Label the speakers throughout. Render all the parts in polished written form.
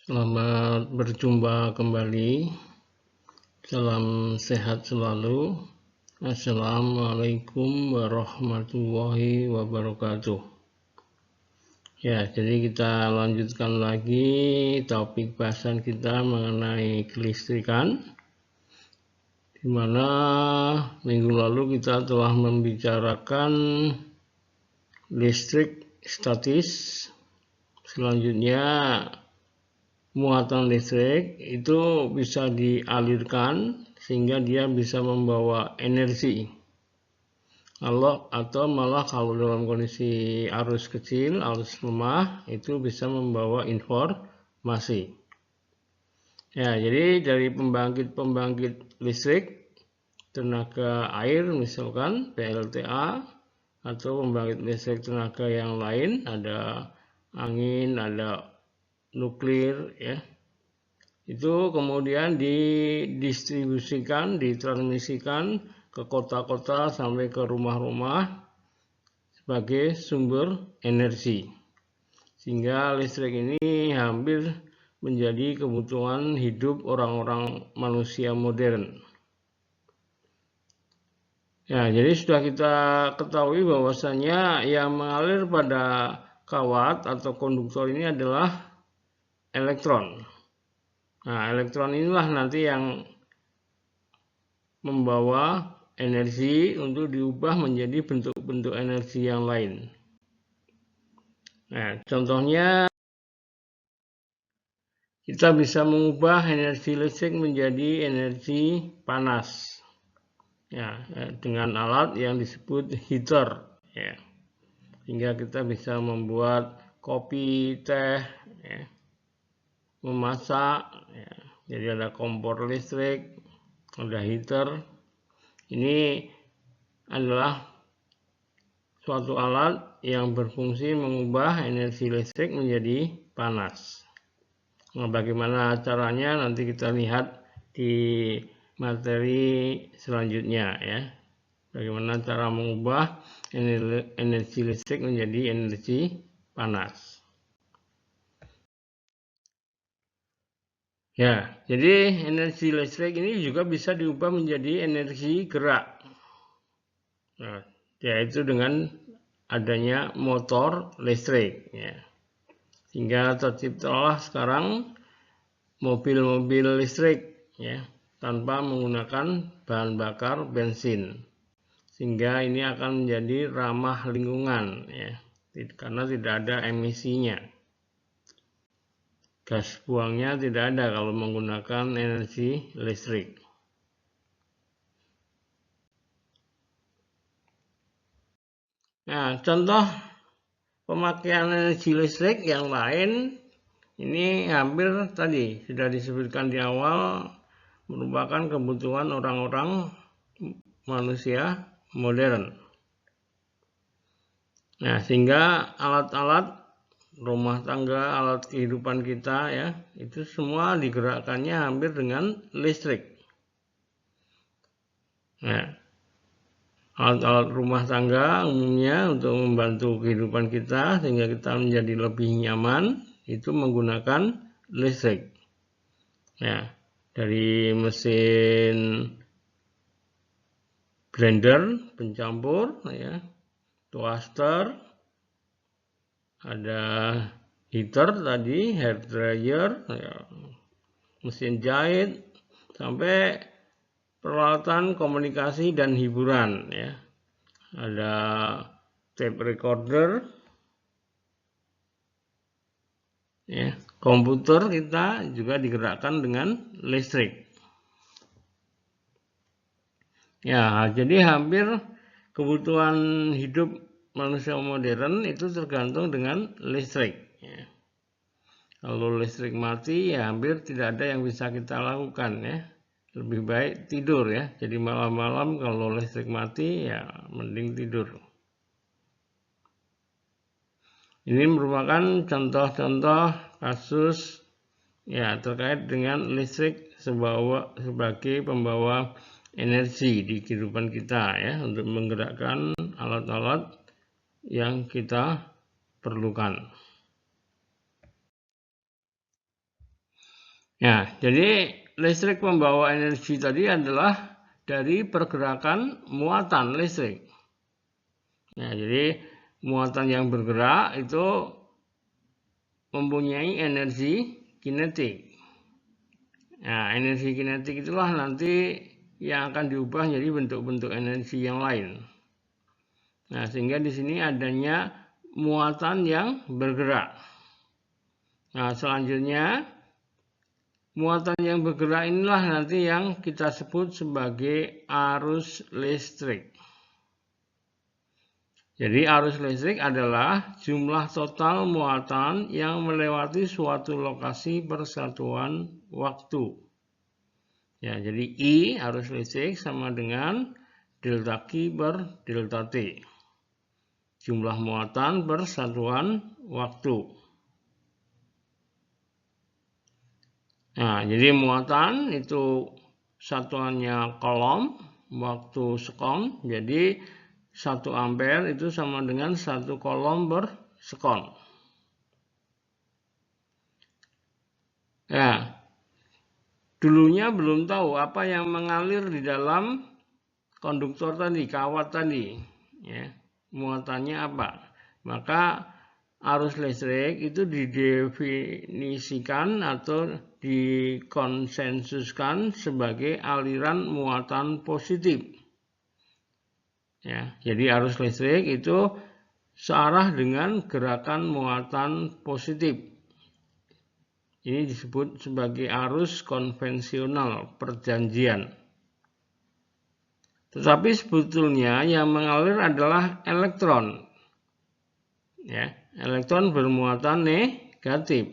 Speaker 1: Selamat berjumpa kembali. Salam sehat selalu. Assalamualaikum warahmatullahi wabarakatuh. Ya, jadi kita lanjutkan lagi topik bahasan kita mengenai kelistrikan, di mana minggu lalu kita telah membicarakan listrik statis. Selanjutnya muatan listrik itu bisa dialirkan sehingga dia bisa membawa energi. Atau malah kalau dalam kondisi arus kecil, arus lemah, itu bisa membawa informasi. Ya, jadi dari pembangkit listrik tenaga air misalkan PLTA, atau pembangkit listrik tenaga yang lain, ada angin, ada nuklir, ya, itu kemudian didistribusikan, ditransmisikan ke kota-kota sampai ke rumah-rumah sebagai sumber energi, sehingga listrik ini hampir menjadi kebutuhan hidup orang-orang manusia modern. Ya, jadi sudah kita ketahui bahwasanya yang mengalir pada kawat atau konduktor ini adalah elektron. Nah, elektron inilah nanti yang membawa energi untuk diubah menjadi bentuk-bentuk energi yang lain. Nah, contohnya kita bisa mengubah energi listrik menjadi energi panas, ya, dengan alat yang disebut heater, ya, sehingga kita bisa membuat kopi, teh, ya, memasak, ya. Jadi ada kompor listrik, ada heater. Ini adalah suatu alat yang berfungsi mengubah energi listrik menjadi panas. Nah, bagaimana caranya nanti kita lihat di materi selanjutnya, ya. Bagaimana cara mengubah energi listrik menjadi energi panas. Ya, jadi energi listrik ini juga bisa diubah menjadi energi gerak. Nah, yaitu dengan adanya motor listrik, ya. Sehingga terciptalah sekarang mobil-mobil listrik, ya, tanpa menggunakan bahan bakar bensin, sehingga ini akan menjadi ramah lingkungan, ya, karena tidak ada emisinya. Gas buangnya tidak ada kalau menggunakan energi listrik. Nah, contoh pemakaian energi listrik yang lain ini hampir tadi sudah disebutkan di awal, merupakan kebutuhan orang-orang manusia modern. Nah, sehingga alat-alat rumah tangga, alat kehidupan kita, ya, itu semua digerakkannya hampir dengan listrik. Nah, alat-alat rumah tangga umumnya untuk membantu kehidupan kita sehingga kita menjadi lebih nyaman itu menggunakan listrik. Ya, dari mesin blender, pencampur, ya, toaster, ada heater tadi, hair dryer, ya, mesin jahit, sampai peralatan komunikasi dan hiburan, ya. Ada tape recorder, ya. Komputer kita juga digerakkan dengan listrik. Ya, jadi hampir kebutuhan hidup manusia modern itu tergantung dengan listrik, ya. Kalau listrik mati, ya hampir tidak ada yang bisa kita lakukan, ya. Lebih baik tidur, ya. Jadi malam-malam kalau listrik mati, ya mending tidur. Ini merupakan contoh-contoh kasus, ya, terkait dengan listrik sebagai pembawa energi di kehidupan kita, ya, untuk menggerakkan alat-alat yang kita perlukan. Ya, jadi listrik pembawa energi tadi adalah dari pergerakan muatan listrik. Ya, jadi muatan yang bergerak itu mempunyai energi kinetik. Nah, energi kinetik itulah nanti yang akan diubah jadi bentuk-bentuk energi yang lain. Nah, sehingga di sini adanya muatan yang bergerak. Nah, selanjutnya muatan yang bergerak inilah nanti yang kita sebut sebagai arus listrik. Jadi arus listrik adalah jumlah total muatan yang melewati suatu lokasi persatuan waktu. Ya, jadi I arus listrik sama dengan delta Q per delta T. Jumlah muatan per satuan waktu. Nah, jadi muatan itu satuannya kolom, waktu sekon. Jadi 1 ampere itu sama dengan 1 kolom per sekon. Ya, dulunya belum tahu apa yang mengalir di dalam konduktor tadi, kawat tadi. Ya, muatannya apa. Maka arus listrik itu didefinisikan atau dikonsensuskan sebagai aliran muatan positif. Ya, jadi arus listrik itu searah dengan gerakan muatan positif. Ini disebut sebagai arus konvensional perjanjian. Tetapi sebetulnya yang mengalir adalah elektron. Ya, elektron bermuatan negatif.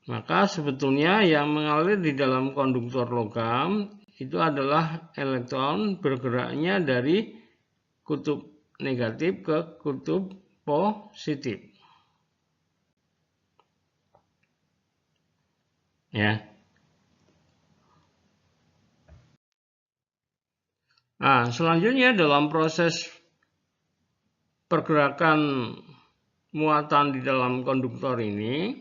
Speaker 1: Maka sebetulnya yang mengalir di dalam konduktor logam itu adalah elektron bergeraknya dari kutub negatif ke kutub positif. Ya. Nah, selanjutnya dalam proses pergerakan muatan di dalam konduktor ini,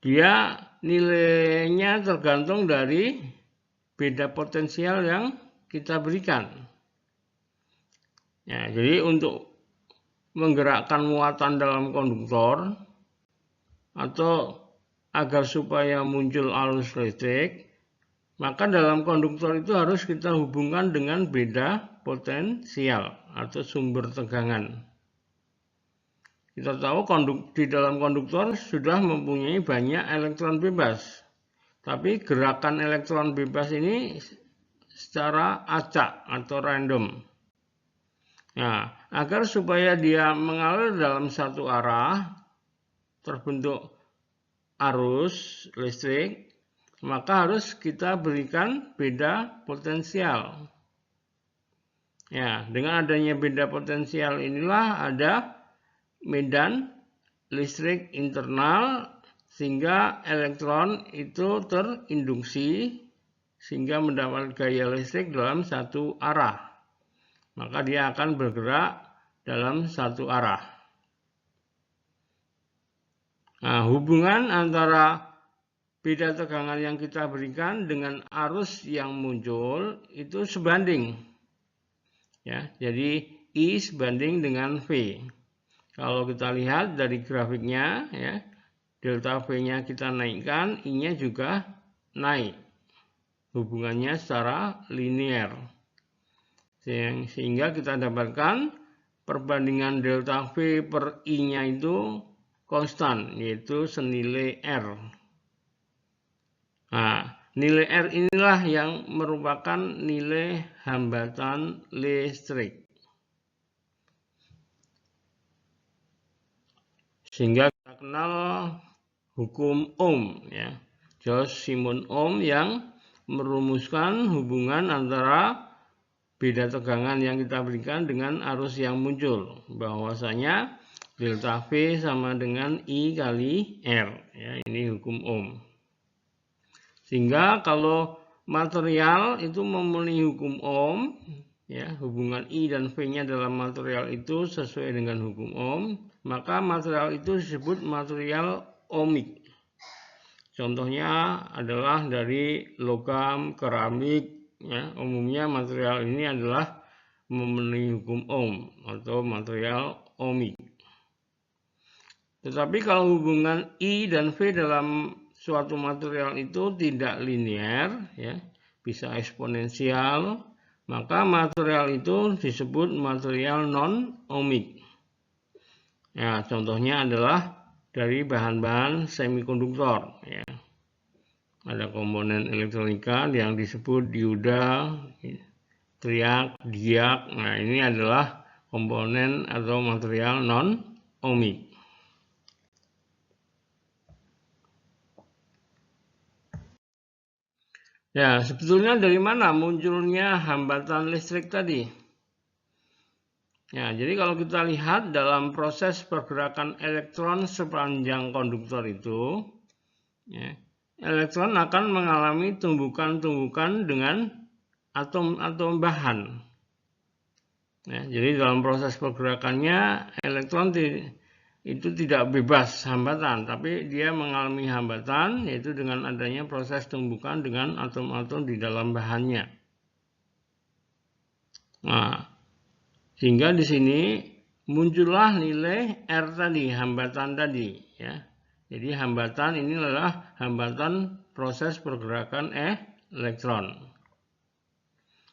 Speaker 1: dia nilainya tergantung dari beda potensial yang kita berikan. Ya, jadi untuk menggerakkan muatan dalam konduktor atau agar supaya muncul arus listrik, maka dalam konduktor itu harus kita hubungkan dengan beda potensial atau sumber tegangan. Kita tahu di dalam konduktor sudah mempunyai banyak elektron bebas. Tapi gerakan elektron bebas ini secara acak atau random. Nah, agar supaya dia mengalir dalam satu arah, terbentuk arus listrik, maka harus kita berikan beda potensial. Ya, dengan adanya beda potensial inilah ada medan listrik internal sehingga elektron itu terinduksi sehingga mendapat gaya listrik dalam satu arah. Maka dia akan bergerak dalam satu arah. Nah, hubungan antara beda tegangan yang kita berikan dengan arus yang muncul itu sebanding. Ya, jadi I sebanding dengan V. Kalau kita lihat dari grafiknya, ya, delta V-nya kita naikkan, I-nya juga naik. Hubungannya secara linear. Sehingga kita dapatkan perbandingan delta V per I-nya itu konstan, yaitu senilai R. Nah, nilai R inilah yang merupakan nilai hambatan listrik. Sehingga kita kenal hukum Ohm, ya. George Simon Ohm yang merumuskan hubungan antara beda tegangan yang kita berikan dengan arus yang muncul. Bahwasanya delta V sama dengan I kali R. Ya, ini hukum Ohm. Sehingga kalau material itu memenuhi hukum Ohm, ya, hubungan I dan V-nya dalam material itu sesuai dengan hukum Ohm, maka material itu disebut material ohmik. Contohnya adalah dari logam, keramik, ya. Umumnya material ini adalah memenuhi hukum Ohm atau material ohmik. Tetapi kalau hubungan I dan V dalam suatu material itu tidak linear, ya, bisa eksponensial, maka material itu disebut material non-ohmik. Ya, contohnya adalah dari bahan-bahan semikonduktor. Ya. Ada komponen elektronika yang disebut dioda, triak, diak. Nah, ini adalah komponen atau material non-ohmik. Ya, sebetulnya dari mana munculnya hambatan listrik tadi? Ya, jadi kalau kita lihat dalam proses pergerakan elektron sepanjang konduktor itu, ya, elektron akan mengalami tumbukan-tumbukan dengan atom-atom bahan. Ya, jadi dalam proses pergerakannya elektron itu tidak bebas hambatan, tapi dia mengalami hambatan yaitu dengan adanya proses tumbukan dengan atom-atom di dalam bahannya. Nah, sehingga di sini muncullah nilai R tadi, hambatan tadi, ya. Jadi hambatan ini adalah hambatan proses pergerakan elektron.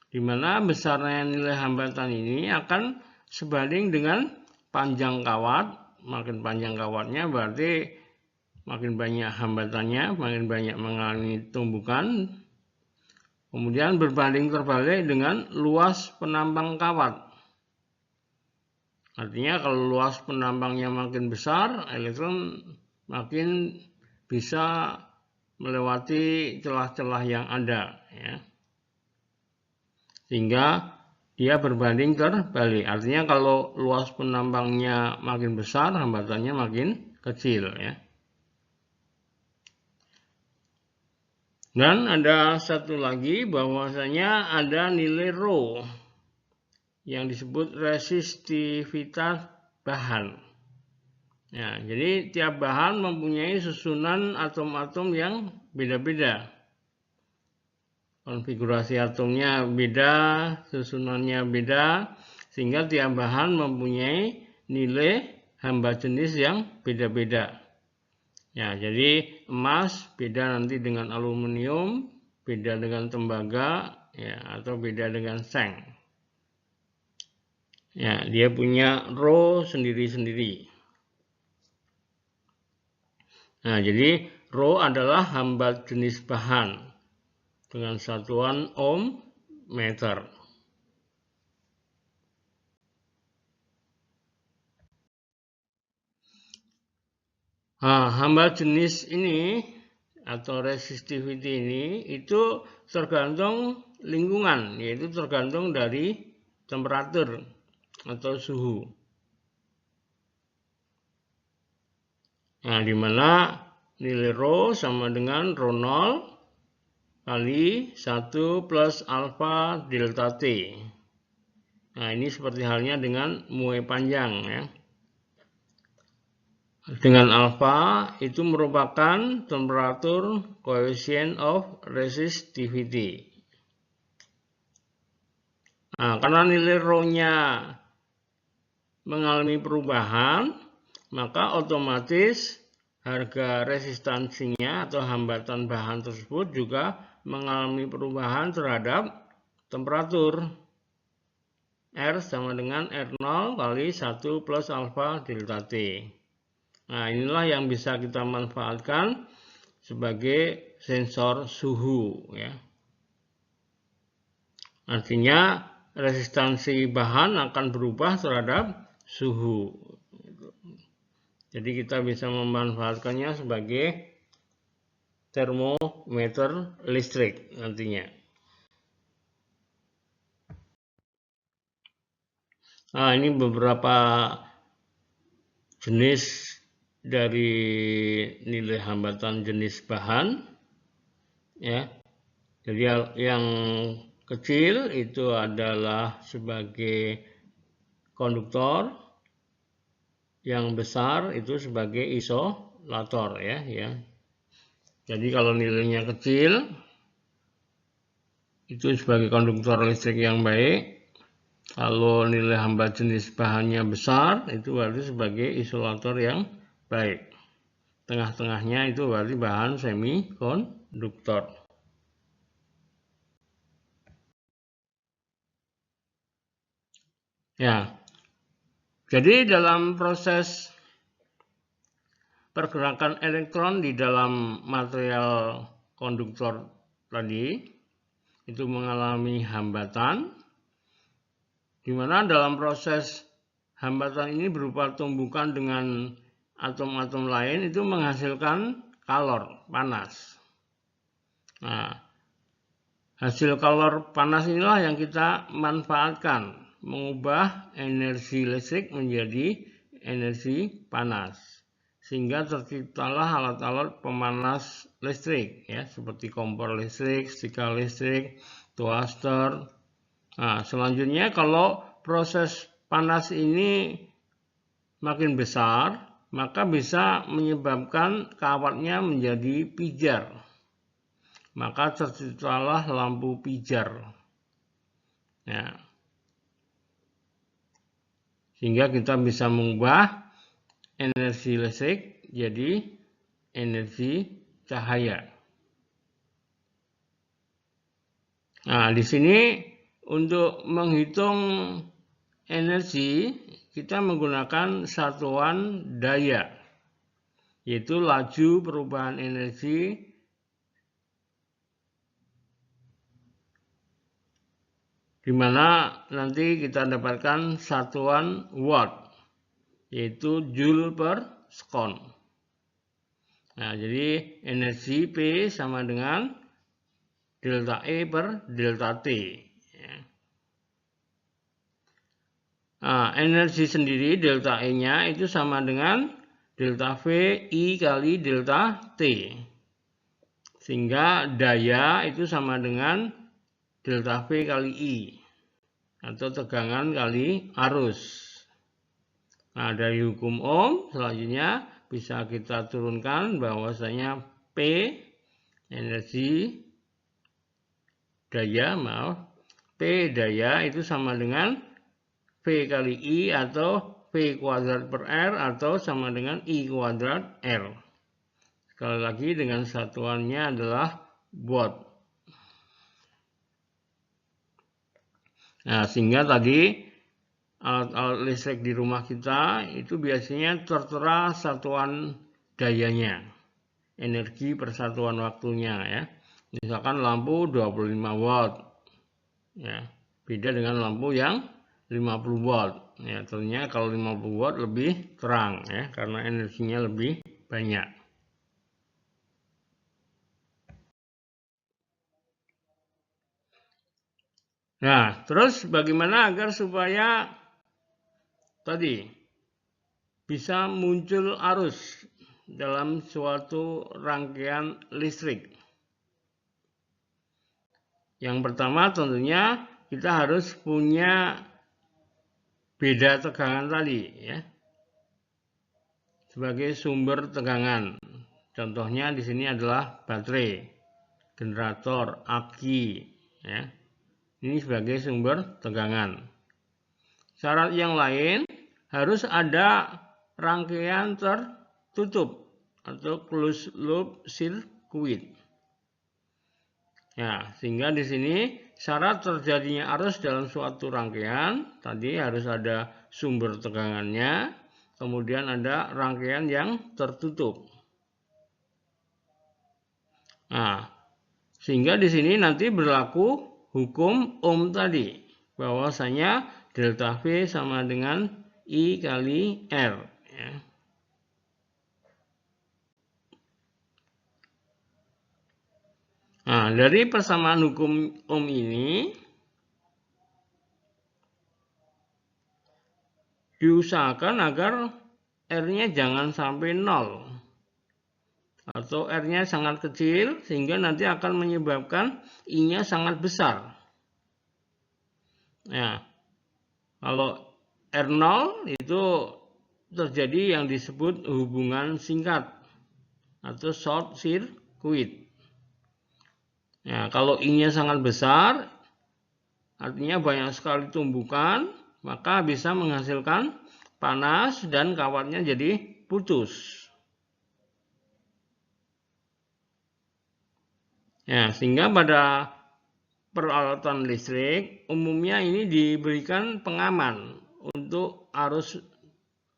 Speaker 1: Di mana besarnya nilai hambatan ini akan sebanding dengan panjang kawat. Makin panjang kawatnya berarti makin banyak hambatannya, makin banyak mengalami tumbukan. Kemudian berbanding terbalik dengan luas penampang kawat. Artinya kalau luas penampangnya makin besar, elektron makin bisa melewati celah-celah yang ada, ya. Sehingga dia berbanding terbalik. Artinya kalau luas penampangnya makin besar, hambatannya makin kecil, ya. Dan ada satu lagi bahwasanya ada nilai rho yang disebut resistivitas bahan. Ya, jadi tiap bahan mempunyai susunan atom-atom yang beda-beda. Konfigurasi atomnya beda, susunannya beda, sehingga tiap bahan mempunyai nilai hamba jenis yang beda-beda. Ya, jadi emas beda nanti dengan aluminium, beda dengan tembaga, ya, atau beda dengan seng. Ya, dia punya rho sendiri-sendiri. Nah, jadi rho adalah hamba jenis bahan dengan satuan ohm meter. Nah, hamba jenis ini atau resistivity ini itu tergantung lingkungan, yaitu tergantung dari temperatur atau suhu. Nah, di mana nilai rho sama dengan rho 0 kali 1 plus alfa delta T. Nah, ini seperti halnya dengan muai panjang, ya. Dengan alfa itu merupakan temperatur coefficient of resistivity. Nah, karena nilai rho-nya mengalami perubahan, maka otomatis harga resistansinya atau hambatan bahan tersebut juga mengalami perubahan terhadap temperatur. R sama dengan R0 kali 1 plus alfa delta T. Nah, inilah yang bisa kita manfaatkan sebagai sensor suhu, ya. Artinya resistansi bahan akan berubah terhadap suhu. Jadi kita bisa memanfaatkannya sebagai termometer listrik nantinya. Nah, ini beberapa jenis dari nilai hambatan jenis bahan, ya. Jadi yang kecil itu adalah sebagai konduktor, yang besar itu sebagai isolator, ya. Jadi kalau nilainya kecil, itu sebagai konduktor listrik yang baik. Kalau nilai hambat jenis bahannya besar, itu berarti sebagai isolator yang baik. Tengah-tengahnya itu berarti bahan semikonduktor. Ya, jadi dalam proses pergerakan elektron di dalam material konduktor tadi, itu mengalami hambatan, di mana dalam proses hambatan ini berupa tumbukan dengan atom-atom lain itu menghasilkan kalor, panas. Nah, hasil kalor panas inilah yang kita manfaatkan, mengubah energi listrik menjadi energi panas. Sehingga terciptalah alat-alat pemanas listrik, ya, seperti kompor listrik, setrika listrik, toaster. Nah, selanjutnya kalau proses panas ini makin besar, maka bisa menyebabkan kawatnya menjadi pijar. Maka terciptalah lampu pijar. Ya. Sehingga kita bisa mengubah energi listrik jadi energi cahaya. Nah, di sini untuk menghitung energi, kita menggunakan satuan daya, yaitu laju perubahan energi di mana nanti kita dapatkan satuan watt, yaitu joule per sekon. Nah, jadi energi P sama dengan delta E per delta T. Nah, energi sendiri delta E-nya itu sama dengan delta V I kali delta T. Sehingga daya itu sama dengan delta V kali I. Atau tegangan kali arus. Nah, dari hukum Ohm selanjutnya bisa kita turunkan bahwasanya P energi daya, P daya itu sama dengan V kali I atau V kuadrat per R atau sama dengan I kuadrat R. Sekali lagi dengan satuannya adalah watt. Nah, sehingga tadi alat-alat listrik di rumah kita itu biasanya tertera satuan dayanya. Energi per satuan waktunya, ya. Misalkan lampu 25 watt. Ya, beda dengan lampu yang 50 watt. Ya, tentunya kalau 50 watt lebih terang, ya, karena energinya lebih banyak. Nah, terus bagaimana agar supaya tadi bisa muncul arus dalam suatu rangkaian listrik? Yang pertama tentunya kita harus punya beda tegangan tadi, ya, sebagai sumber tegangan. Contohnya di sini adalah baterai, generator, aki, ya. Ini sebagai sumber tegangan. Syarat yang lain harus ada rangkaian tertutup atau closed loop circuit. Ya, sehingga di sini syarat terjadinya arus dalam suatu rangkaian tadi harus ada sumber tegangannya, kemudian ada rangkaian yang tertutup. Nah, sehingga di sini nanti berlaku hukum Ohm tadi, bahwasanya delta V sama dengan I kali R. Ya. Nah, dari persamaan hukum Ohm ini diusahakan agar R-nya jangan sampai 0 atau R-nya sangat kecil sehingga nanti akan menyebabkan I-nya sangat besar. Ya, kalau R0 itu terjadi yang disebut hubungan singkat atau short circuit. sirkuit. Nah, kalau I-nya sangat besar, artinya banyak sekali tumbukan, maka bisa menghasilkan panas dan kawatnya jadi putus. Ya, sehingga pada peralatan listrik umumnya ini diberikan pengaman untuk arus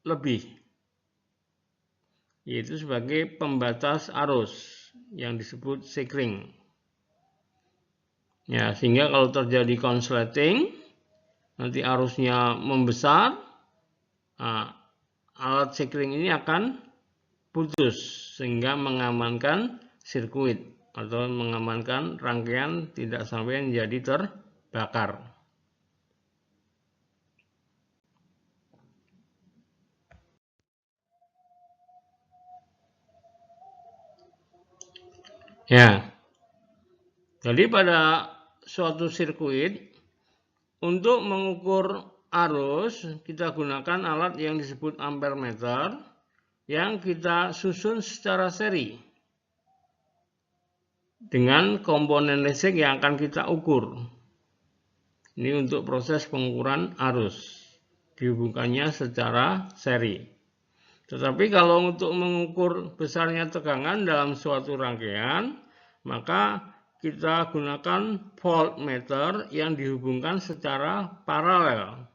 Speaker 1: lebih, yaitu sebagai pembatas arus yang disebut sekring. Ya, sehingga kalau terjadi konsleting, nanti arusnya membesar, alat sekring ini akan putus sehingga mengamankan sirkuit atau mengamankan rangkaian tidak sampai menjadi terbakar. Ya, jadi pada suatu sirkuit untuk mengukur arus kita gunakan alat yang disebut ampermeter yang kita susun secara seri dengan komponen listrik yang akan kita ukur. Ini untuk proses pengukuran arus, dihubungkannya secara seri. Tetapi kalau untuk mengukur besarnya tegangan dalam suatu rangkaian, maka kita gunakan voltmeter yang dihubungkan secara paralel,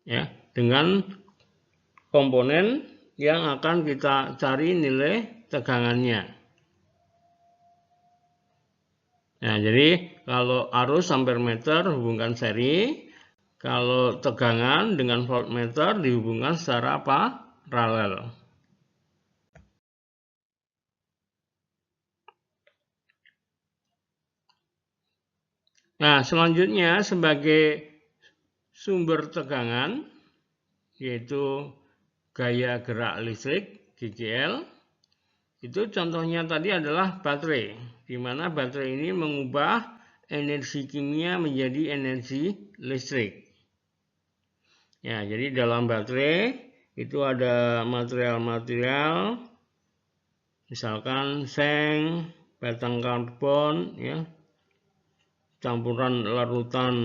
Speaker 1: ya, dengan komponen yang akan kita cari nilai tegangannya. Nah, jadi kalau arus ampermeter hubungkan seri, kalau tegangan dengan voltmeter dihubungkan secara paralel. Nah, selanjutnya sebagai sumber tegangan, yaitu gaya gerak listrik, GGL, itu contohnya tadi adalah baterai, di mana baterai ini mengubah energi kimia menjadi energi listrik. Ya, jadi dalam baterai itu ada material-material, misalkan seng, batang karbon, ya, campuran larutan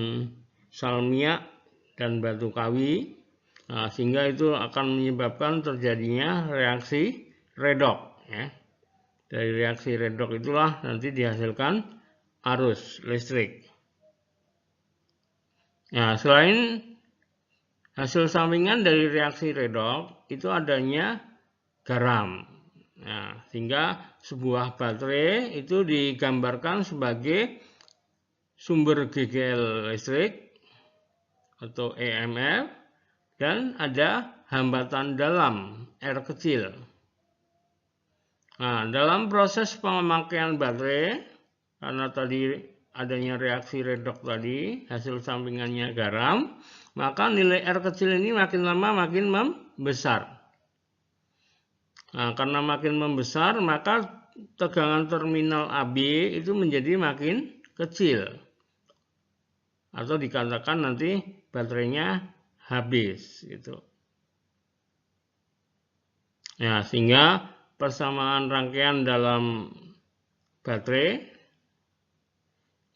Speaker 1: salmiak dan batu kawi. Nah, sehingga itu akan menyebabkan terjadinya reaksi redoks. Ya. Dari reaksi redoks itulah nanti dihasilkan arus listrik. Nah, selain hasil sampingan dari reaksi redoks itu adanya garam. Nah, sehingga sebuah baterai itu digambarkan sebagai sumber GGL listrik atau EMF dan ada hambatan dalam R kecil. Nah, dalam proses pemakaian baterai, karena tadi adanya reaksi redoks tadi, hasil sampingannya garam, maka nilai R kecil ini makin lama makin membesar. Nah, karena makin membesar, maka tegangan terminal AB itu menjadi makin kecil. Atau dikatakan nanti baterainya habis gitu. Ya, sehingga persamaan rangkaian dalam baterai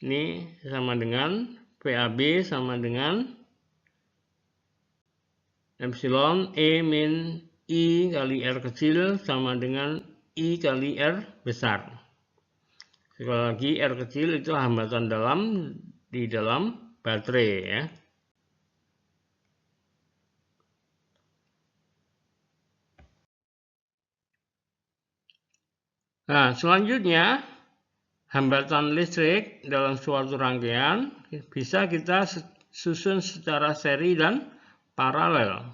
Speaker 1: ini sama dengan PAB sama dengan epsilon E min I kali R kecil sama dengan I kali R besar. Sekali lagi R kecil itu hambatan dalam di dalam baterai, ya. Nah, selanjutnya hambatan listrik dalam suatu rangkaian bisa kita susun secara seri dan paralel.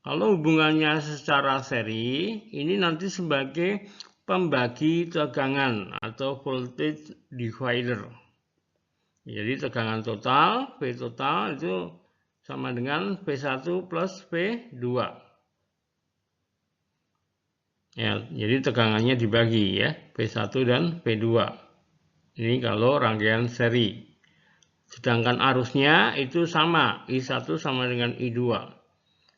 Speaker 1: Kalau hubungannya secara seri, ini nanti sebagai pembagi tegangan atau voltage divider. Jadi tegangan total, V total itu sama dengan V1 plus V2. Ya, jadi tegangannya dibagi, ya, V1 dan V2. Ini kalau rangkaian seri. Sedangkan arusnya itu sama, I1 sama dengan I2.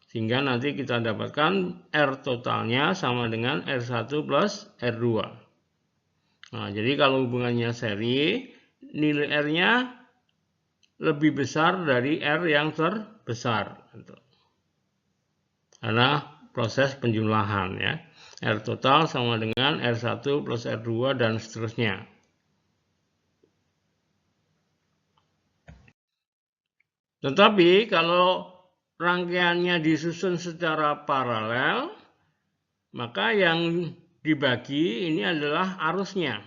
Speaker 1: Sehingga nanti kita dapatkan R totalnya sama dengan R1 plus R2. Nah, jadi kalau hubungannya seri, nilai R-nya lebih besar dari R yang terbesar. Karena proses penjumlahan ya. R total sama dengan R1 plus R2 dan seterusnya. Tetapi kalau rangkaiannya disusun secara paralel, maka yang dibagi ini adalah arusnya.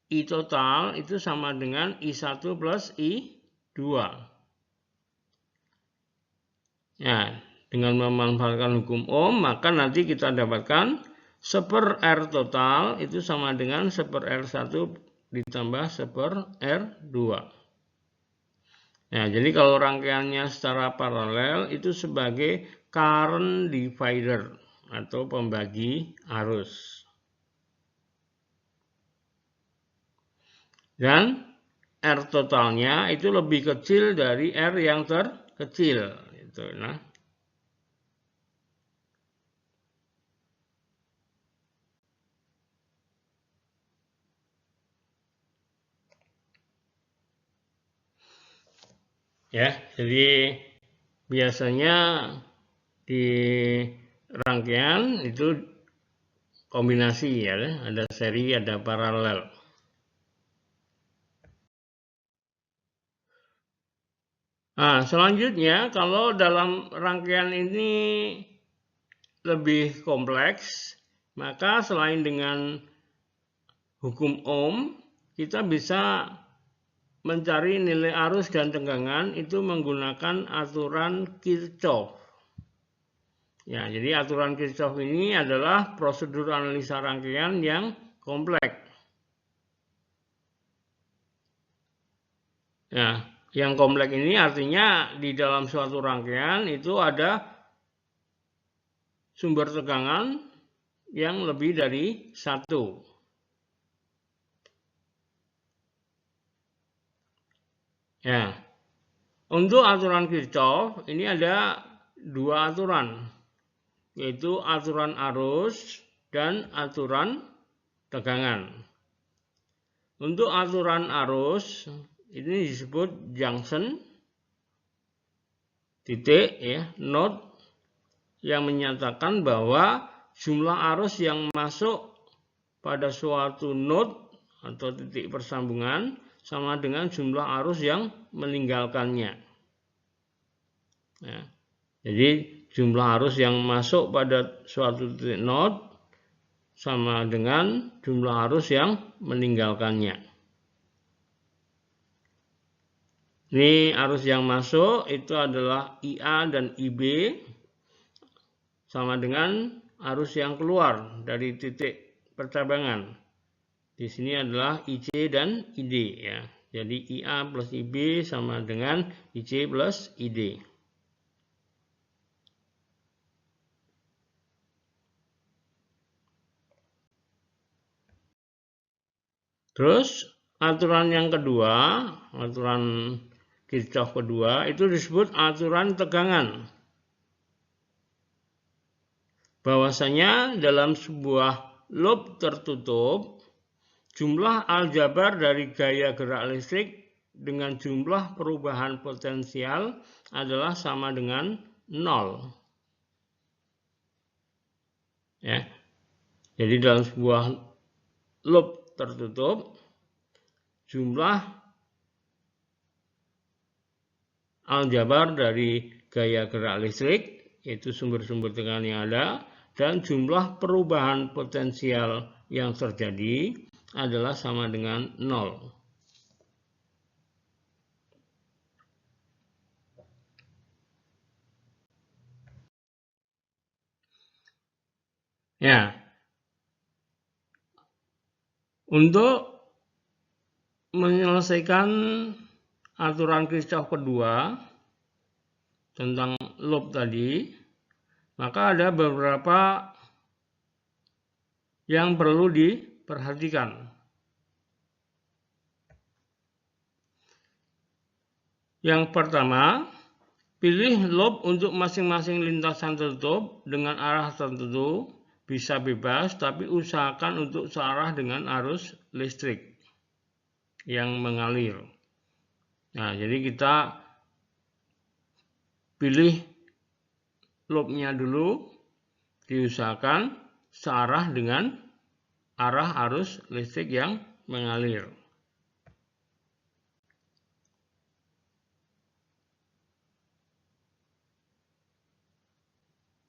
Speaker 1: I total itu sama dengan I1 plus I2. Ya, dengan memanfaatkan hukum Ohm, maka nanti kita dapatkan 1/R total itu sama dengan 1/R1 ditambah 1/R2. Nah, jadi kalau rangkaiannya secara paralel itu sebagai current divider atau pembagi arus. Dan R totalnya itu lebih kecil dari R yang terkecil. Gitu, nah. Ya, jadi biasanya di rangkaian itu kombinasi ya, ada seri, ada paralel. Nah, selanjutnya kalau dalam rangkaian ini lebih kompleks, maka selain dengan hukum Ohm, kita bisa mencari nilai arus dan tegangan itu menggunakan aturan Kirchhoff. Ya, jadi aturan Kirchhoff ini adalah prosedur analisa rangkaian yang kompleks. Ya, yang kompleks ini artinya di dalam suatu rangkaian itu ada sumber tegangan yang lebih dari satu. Ya, untuk aturan Kirchhoff ini ada dua aturan, yaitu aturan arus dan aturan tegangan. Untuk aturan arus ini disebut junction titik ya, node yang menyatakan bahwa jumlah arus yang masuk pada suatu node atau titik persambungan sama dengan jumlah arus yang meninggalkannya. Ya. Jadi jumlah arus yang masuk pada suatu titik node sama dengan jumlah arus yang meninggalkannya. Ini arus yang masuk itu adalah IA dan IB sama dengan arus yang keluar dari titik percabangan. Di sini adalah IC dan ID ya. Jadi IA plus IB sama dengan IC plus ID. Terus aturan yang kedua, aturan Kirchhoff kedua itu disebut aturan tegangan. Bahwasanya dalam sebuah loop tertutup, jumlah aljabar dari gaya gerak listrik dengan jumlah perubahan potensial adalah sama dengan 0. Ya. Jadi dalam sebuah loop tertutup, jumlah aljabar dari gaya gerak listrik, yaitu sumber-sumber tegangan yang ada, dan jumlah perubahan potensial yang terjadi adalah sama dengan 0. Ya, untuk menyelesaikan aturan Kirchhoff kedua tentang loop tadi, maka ada beberapa yang perlu diperhatikan. Yang pertama, Pilih loop untuk masing-masing lintasan tertutup dengan arah tertentu, bisa bebas, tapi usahakan untuk searah dengan arus listrik yang mengalir. Nah, jadi kita pilih loopnya dulu, diusahakan searah dengan arah arus listrik yang mengalir.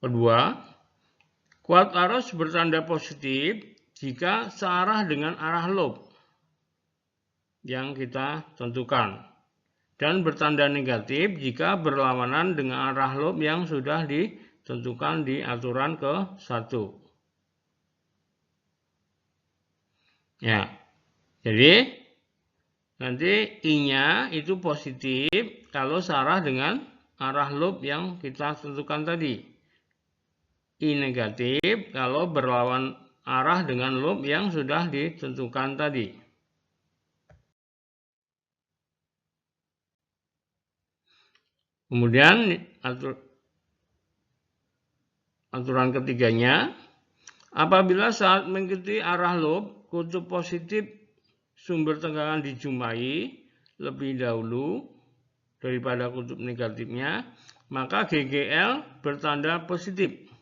Speaker 1: Kedua, kuat arus bertanda positif jika searah dengan arah loop yang kita tentukan, dan bertanda negatif jika berlawanan dengan arah loop yang sudah ditentukan di aturan ke-1. Ya, jadi nanti I-nya itu positif kalau searah dengan arah loop yang kita tentukan tadi. I negatif kalau berlawan arah dengan loop yang sudah ditentukan tadi. Kemudian aturan ketiganya, apabila saat mengikuti arah loop, kutub positif sumber tegangan dijumpai lebih dahulu daripada kutub negatifnya, maka GGL bertanda positif.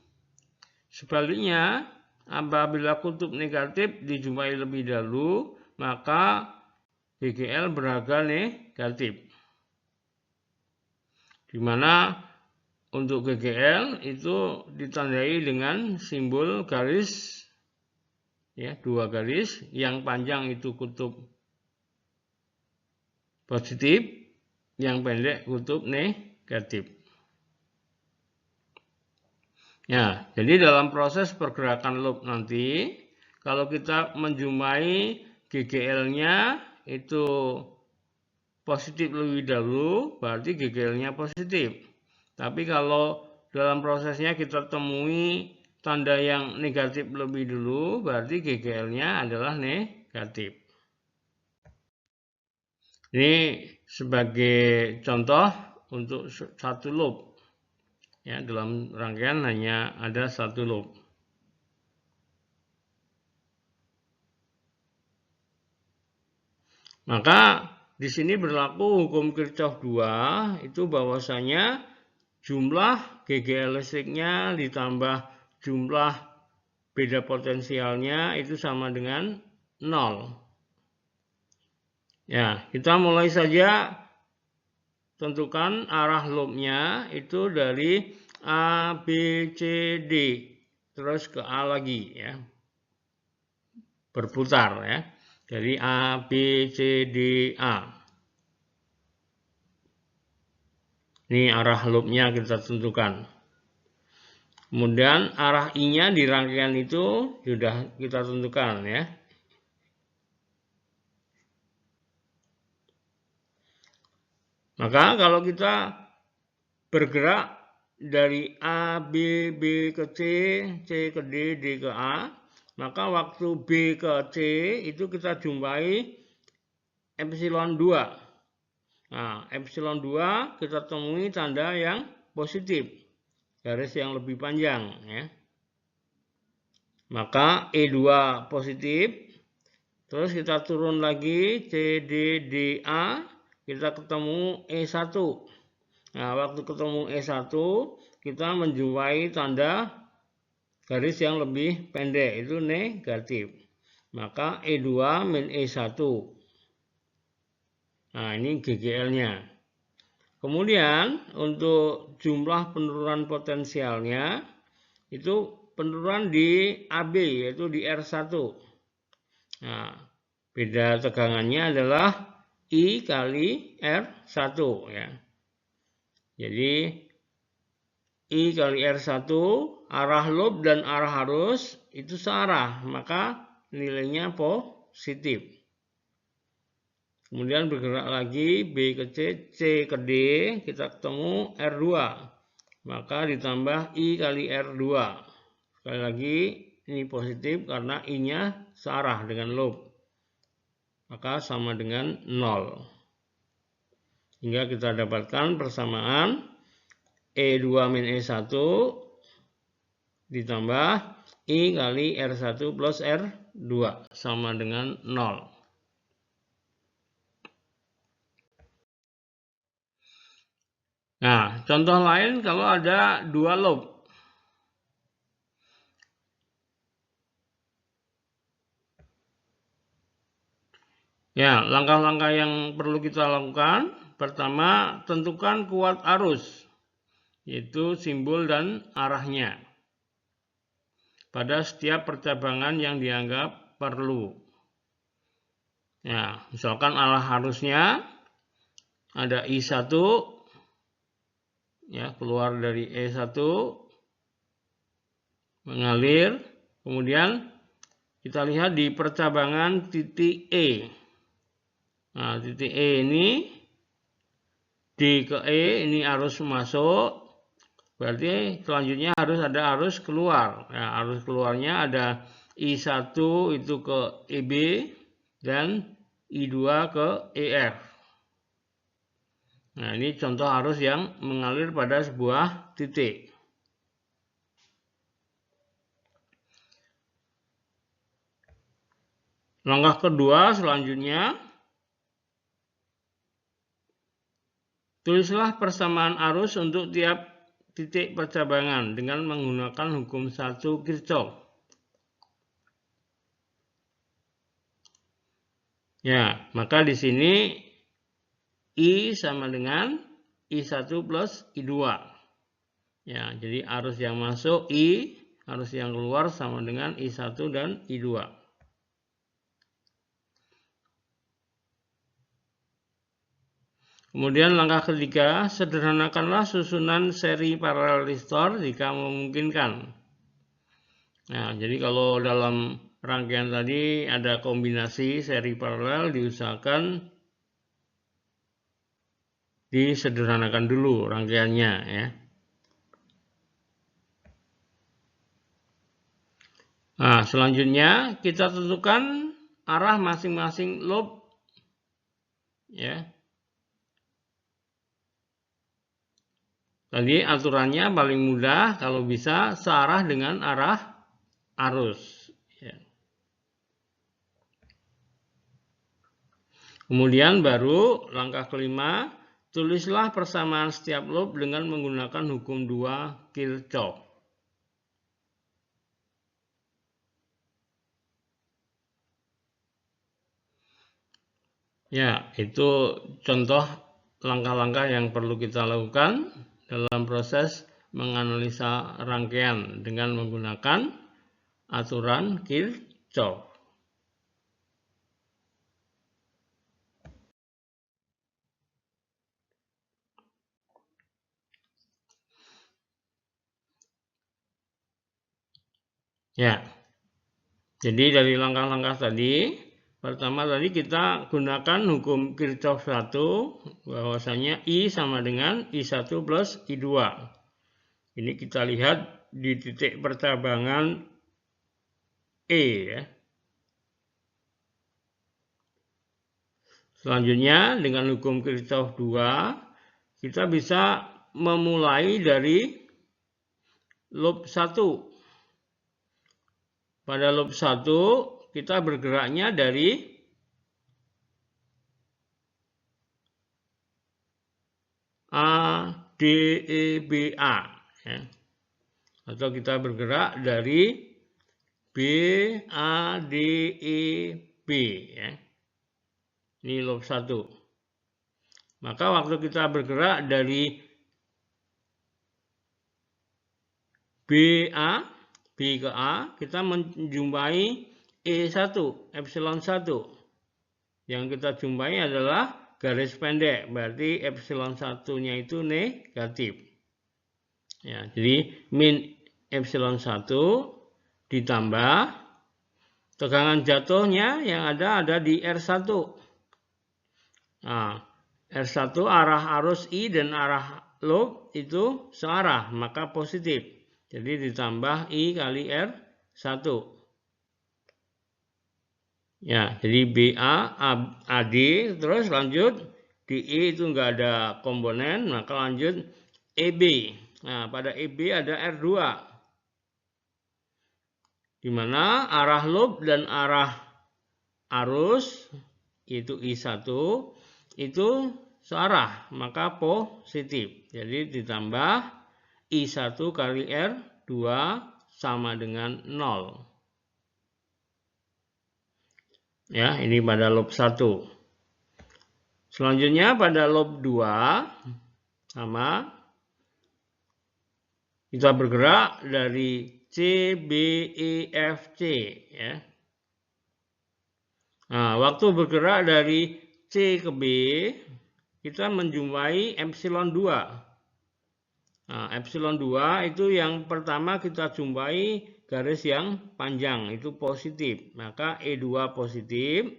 Speaker 1: Sebaliknya, apabila kutub negatif dijumpai lebih dahulu, maka GGL berharga negatif. Di mana untuk GGL itu ditandai dengan simbol garis, ya, 2 garis, yang panjang itu kutub positif, yang pendek kutub negatif. Ya, jadi dalam proses pergerakan loop nanti, kalau kita menjumpai GGL-nya itu positif lebih dahulu, berarti GGL-nya positif. Tapi kalau dalam prosesnya kita temui tanda yang negatif lebih dulu, berarti GGL-nya adalah negatif. Ini sebagai contoh untuk satu loop. Ya, dalam rangkaian hanya ada satu loop. Maka di sini berlaku hukum Kirchhoff 2, itu bahwasanya jumlah GGL listriknya ditambah jumlah beda potensialnya itu sama dengan 0. Ya, kita mulai saja tentukan arah loopnya itu dari A, B, C, D, terus ke A lagi, ya, berputar, ya, dari A, B, C, D, A. Ini arah loopnya kita tentukan. Kemudian arah I-nya di rangkaian itu sudah kita tentukan, ya. Maka kalau kita bergerak dari A, B, B ke C, C ke D, D ke A, maka waktu B ke C itu kita jumpai epsilon 2. Nah, epsilon 2 kita temui tanda yang positif, garis yang lebih panjang, ya. Maka E2 positif, terus kita turun lagi C, D, D, A, kita ketemu E1. Nah, waktu ketemu E1, kita menjumpai tanda garis yang lebih pendek, itu negatif. Maka E2 min E1. Nah, ini GGL-nya. Kemudian, untuk jumlah penurunan potensialnya, itu penurunan di AB, yaitu di R1. Nah, beda tegangannya adalah I kali R1, ya. Jadi I kali R1, arah loop dan arah arus itu searah, maka nilainya positif. Kemudian bergerak lagi B ke C, C ke D, kita ketemu R2, maka ditambah I kali R2. Sekali lagi ini positif karena I-nya searah dengan loop, maka sama dengan 0. Hingga kita dapatkan persamaan E2 min E1 ditambah I kali R1 plus R2 sama dengan 0. Nah, contoh lain kalau ada dua loop. Ya, langkah-langkah yang perlu kita lakukan. Pertama, tentukan kuat arus, yaitu simbol dan arahnya pada setiap percabangan yang dianggap perlu. Ya, misalkan arah arusnya ada I1, ya, keluar dari E1, mengalir, kemudian kita lihat di percabangan titik E. Nah, titik E ini, D ke E, ini arus masuk, berarti selanjutnya harus ada arus keluar. Nah, arus keluarnya ada I1 itu ke EB dan I2 ke EF. Nah, ini contoh arus yang mengalir pada sebuah titik. Langkah kedua selanjutnya, tulislah persamaan arus untuk tiap titik percabangan dengan menggunakan hukum 1 Kirchhoff. Ya, maka di sini I sama dengan I1 plus I2. Ya, jadi arus yang masuk I, arus yang keluar sama dengan I1 dan I2. Kemudian langkah ketiga, sederhanakanlah susunan seri paralel resistor jika memungkinkan. Nah, jadi kalau dalam rangkaian tadi ada kombinasi seri paralel, diusahakan disederhanakan dulu rangkaiannya, ya. Nah, selanjutnya kita tentukan arah masing-masing loop, ya. Tadi aturannya paling mudah kalau bisa searah dengan arah arus. Ya. Kemudian baru langkah kelima, tulislah persamaan setiap loop dengan menggunakan hukum 2 Kirchhoff. Ya, itu contoh langkah-langkah yang perlu kita lakukan dalam proses menganalisa rangkaian dengan menggunakan aturan Kirchhoff. Ya, jadi dari langkah-langkah tadi, pertama tadi kita gunakan hukum Kirchhoff 1, bahwasanya I sama dengan I1 plus I2. Ini kita lihat di titik percabangan E, ya. Selanjutnya dengan hukum Kirchhoff 2, kita bisa memulai dari loop 1. Pada loop 1 kita bergeraknya dari A, D, E, B, A. Ya. Atau kita bergerak dari B, A, D, E, B. Ya. Ini loop 1. Maka waktu kita bergerak dari B ke A, kita menjumpai E1, epsilon 1. Yang kita jumpai adalah garis pendek, berarti epsilon 1-nya itu negatif. Ya, jadi min epsilon 1 ditambah tegangan jatuhnya yang ada di R1. Nah, R1 arah arus I dan arah loop itu searah, maka positif. Jadi ditambah I kali R1. Ya, jadi BA, AD, terus lanjut di E itu enggak ada komponen, maka lanjut EB. Nah, pada EB ada R2. Di mana arah loop dan arah arus itu I1 itu searah, maka positif. Jadi ditambah I1 kali R2 sama dengan 0. Ya, ini pada loop 1. Selanjutnya pada loop 2 sama kita bergerak dari C, B, E, F, C ya. Nah, waktu bergerak dari C ke B kita menjumpai epsilon 2. Nah, epsilon 2 itu yang pertama kita jumpai garis yang panjang, itu positif. Maka E2 positif.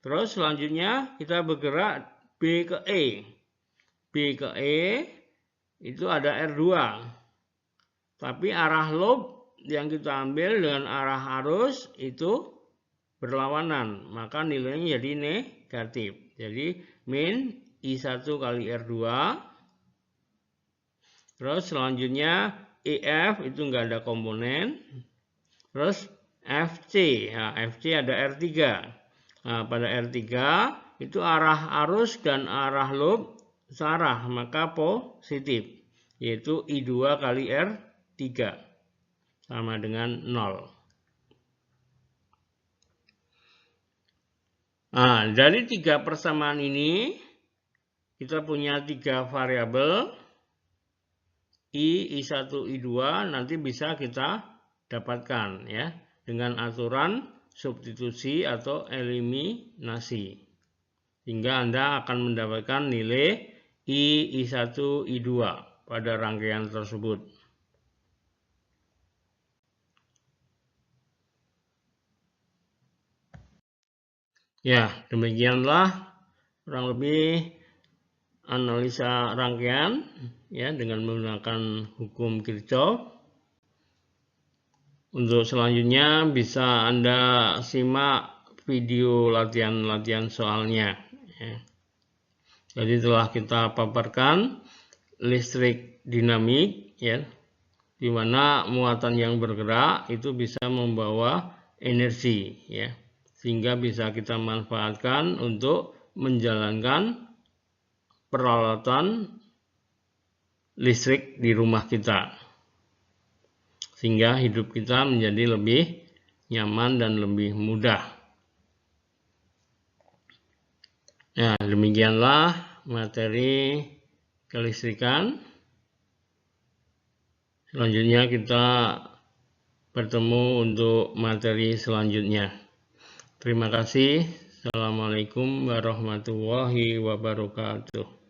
Speaker 1: Terus selanjutnya kita bergerak B ke E. B ke E itu ada R2. Tapi arah loop yang kita ambil dengan arah arus itu berlawanan. Maka nilainya jadi negatif. Jadi min I1 kali R2. Terus selanjutnya EF itu enggak ada komponen. Terus FC. Nah, FC ada R3. Nah, pada R3 itu arah arus dan arah loop searah, maka positif. Yaitu I2 kali R3 sama dengan 0. Nah, dari 3 persamaan ini kita punya 3 variabel I, I1, I2 nanti bisa kita dapatkan ya dengan aturan substitusi atau eliminasi. Hingga Anda akan mendapatkan nilai I, I1, I2 pada rangkaian tersebut. Ya, demikianlah kurang lebih analisa rangkaian ya dengan menggunakan hukum Kirchhoff. Untuk selanjutnya bisa Anda simak video latihan-latihan soalnya ya. Jadi telah kita paparkan listrik dinamik ya, di mana muatan yang bergerak itu bisa membawa energi ya, sehingga bisa kita manfaatkan untuk menjalankan peralatan listrik di rumah kita, sehingga hidup kita menjadi lebih nyaman dan lebih mudah. Nah, demikianlah materi kelistrikan. Selanjutnya kita bertemu untuk materi selanjutnya. Terima kasih. Assalamualaikum warahmatullahi wabarakatuh.